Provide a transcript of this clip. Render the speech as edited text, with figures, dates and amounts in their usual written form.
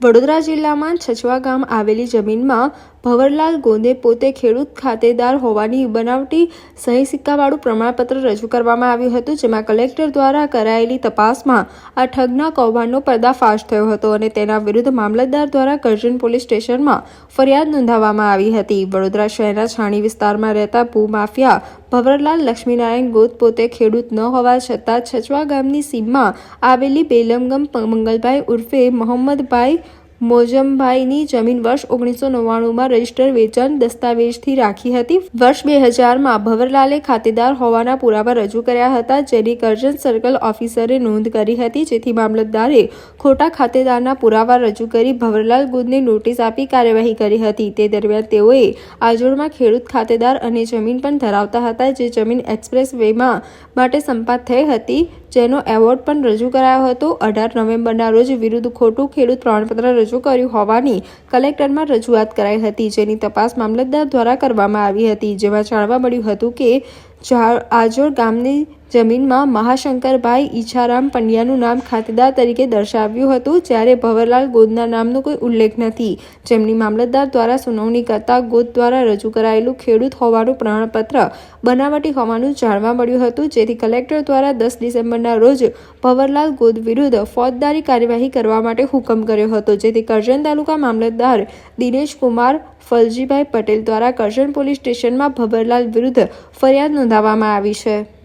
વડોદરા જિલ્લામાં છછવા ગામ આવેલી જમીનમાં ભવરલાલ ગોંદે પોતે ખેડૂત ખાતેદાર હોવાની બનાવટી સહી સિક્કાવાળું પ્રમાણપત્ર રજૂ કરવામાં આવ્યું હતું, જેમાં કલેક્ટર દ્વારા કરાયેલી તપાસમાં આ ઠગના કૌભાંડનો પર્દાફાશ થયો હતો અને તેના વિરુદ્ધ મામલતદાર દ્વારા કરજણ પોલીસ સ્ટેશનમાં ફરિયાદ નોંધાવવામાં આવી હતી। વડોદરા શહેરના છાણી વિસ્તારમાં રહેતા ભૂમાફિયા ભવરલાલ લક્ષ્મીનારાયણ ગોત પોતે ખેડૂત ન હોવા છતાં છછવા ગામની સીમમાં આવેલી બેલમગમ મંગલભાઈ ઉર્ફે મોહમ્મદભાઈ મોજમભાઈની જમીન વર્ષ 1999માં રજિસ્ટર વેચાણ દસ્તાવેજથી રાખી હતી। વર્ષ 2000માં ભવરલાલે ખાતેદાર હોવાના પુરાવા રજૂ કર્યા હતા, જેની કરજણ સર્કલ ઓફિસરે નોંધ કરી હતી, જેથી મામલતદારે ખોટા ખાતેદારના પુરાવા રજૂ કરી ભવરલાલ ગોંદને નોટિસ આપી કાર્યવાહી કરી હતી। તે દરમિયાન તેઓએ આજોડમાં ખેડૂત ખાતેદાર અને જમીન પણ ધરાવતા હતા, જે જમીન એક્સપ્રેસ વેમાં માટે સંપાદ થઈ હતી, જેનો એવોર્ડ પણ રજૂ કરાયો હતો। 18 નવેમ્બરના રોજ વિરુદ્ધ ખોટું ખેડૂત પ્રમાણપત્ર રજૂ કર્યું હોવાની કલેક્ટરમાં રજૂઆત કરાઈ હતી, જેની તપાસ મામલતદાર દ્વારા કરવામાં આવી હતી, જેમાં જાણવા મળ્યું હતું કે આજોડ ગામની જમીનમાં મહાશંકરભાઈ ઈચ્છારામ પંડ્યાનું નામ ખાતેદાર તરીકે દર્શાવ્યું હતું, જ્યારે ભવરલાલ ગોંદના નામનો કોઈ ઉલ્લેખ નથી, જેમની મામલતદાર દ્વારા સુનાવણી કરતા ગોત દ્વારા રજૂ કરાયેલું ખેડૂત હોવાનું પ્રમાણપત્ર બનાવટી હોવાનું જાણવા મળ્યું હતું, જેથી કલેક્ટર દ્વારા 10 ડિસેમ્બરના રોજ ભવરલાલ ગોંદ વિરુદ્ધ ફોજદારી કાર્યવાહી કરવા માટે હુકમ કર્યો હતો, જેથી કરજણ તાલુકા મામલતદાર દિનેશ કુમાર ફલજીભાઈ પટેલ દ્વારા કરજણ પોલીસ સ્ટેશનમાં ભવરલાલ વિરુદ્ધ ફરિયાદ નોંધાવવામાં આવી છે।